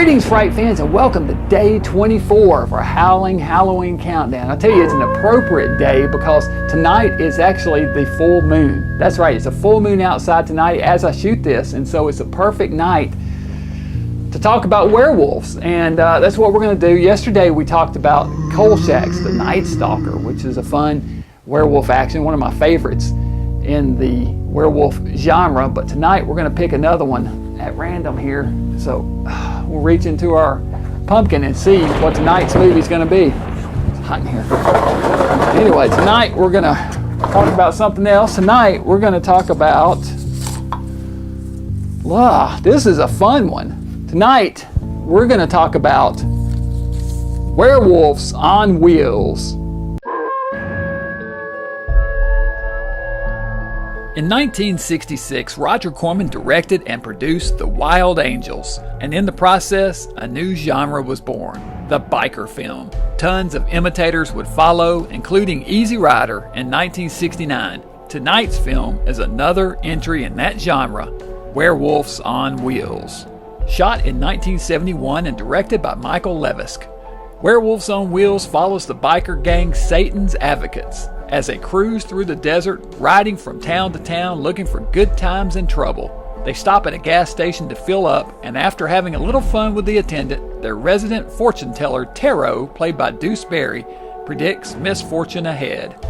Greetings, Fright fans, and welcome to day 24 of our Howling Halloween countdown. I'll tell you, it's an appropriate day because tonight is actually the full moon. That's right, it's a full moon outside tonight as I shoot this, and so it's a perfect night to talk about werewolves, and that's what we're going to do. Yesterday we talked about Kolchak's The Night Stalker, which is a fun werewolf action, one of my favorites in the werewolf genre, but tonight we're going to pick another one at random here. So we'll reach into our pumpkin and see what tonight's movie's going to be. It's hot in here. Anyway, tonight we're going to talk about something else. Tonight we're going to talk about, this is a fun one. Tonight we're going to talk about Werewolves on Wheels. In 1966, Roger Corman directed and produced The Wild Angels, and in the process, a new genre was born, the biker film. Tons of imitators would follow, including Easy Rider in 1969. Tonight's film is another entry in that genre, Werewolves on Wheels. Shot in 1971 and directed by Michael Levisk, Werewolves on Wheels follows the biker gang Satan's Advocates as they cruise through the desert, riding from town to town looking for good times and trouble. They stop at a gas station to fill up, and after having a little fun with the attendant, their resident fortune teller, Taro, played by Deuce Berry, predicts misfortune ahead.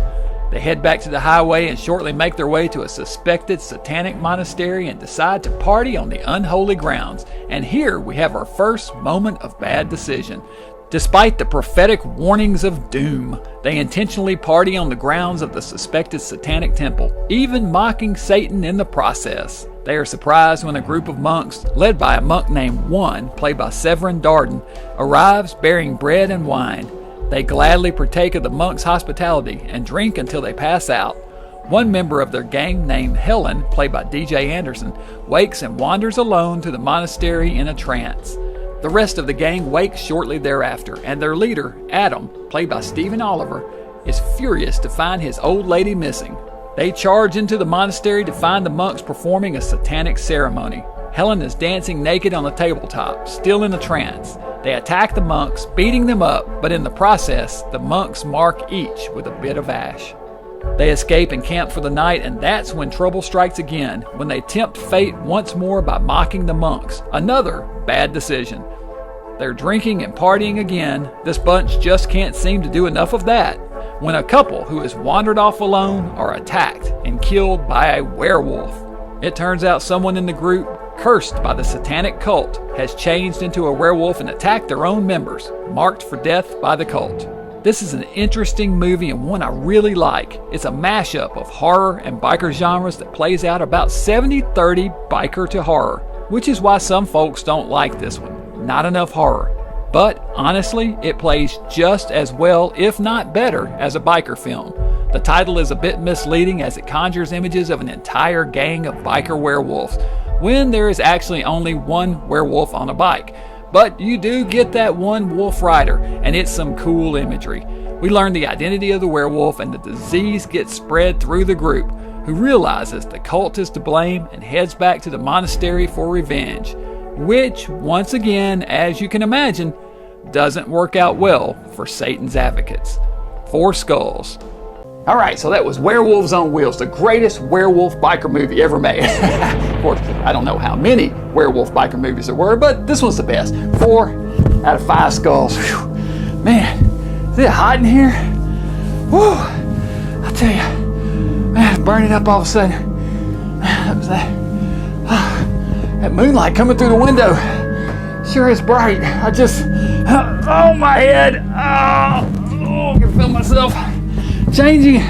They head back to the highway and shortly make their way to a suspected satanic monastery and decide to party on the unholy grounds. And here we have our first moment of bad decision. Despite the prophetic warnings of doom, they intentionally party on the grounds of the suspected satanic temple, even mocking Satan in the process. They are surprised when a group of monks, led by a monk named One, played by Severin Darden, arrives bearing bread and wine. They gladly partake of the monks' hospitality and drink until they pass out. One member of their gang, named Helen, played by DJ Anderson, wakes and wanders alone to the monastery in a trance. The rest of the gang wakes shortly thereafter, and their leader, Adam, played by Stephen Oliver, is furious to find his old lady missing. They charge into the monastery to find the monks performing a satanic ceremony. Helen is dancing naked on the tabletop, still in a trance. They attack the monks, beating them up, but in the process, the monks mark each with a bit of ash. They escape and camp for the night, and that's when trouble strikes again, when they tempt fate once more by mocking the monks. Another bad decision. They're drinking and partying again. This bunch just can't seem to do enough of that, when a couple who has wandered off alone are attacked and killed by a werewolf. It turns out someone in the group, cursed by the satanic cult, has changed into a werewolf and attacked their own members, marked for death by the cult. This is an interesting movie and one I really like. It's a mashup of horror and biker genres that plays out about 70-30 biker to horror, which is why some folks don't like this one. Not enough horror. But honestly, it plays just as well, if not better, as a biker film. The title is a bit misleading as it conjures images of an entire gang of biker werewolves, when there is actually only one werewolf on a bike. But you do get that one wolf rider, and it's some cool imagery. We learn the identity of the werewolf, and the disease gets spread through the group, who realizes the cult is to blame and heads back to the monastery for revenge, which, once again, as you can imagine, doesn't work out well for Satan's Advocates. 4 skulls. Alright, so that was Werewolves on Wheels, the greatest werewolf biker movie ever made. Of course, I don't know how many werewolf biker movies there were, but this one's the best. 4 out of 5 skulls. Whew. Man, is it hot in here? Whew. I'll tell you, man, it's burning up all of a sudden. That moonlight coming through the window sure is bright. Oh, my head. Oh, I can feel myself changing.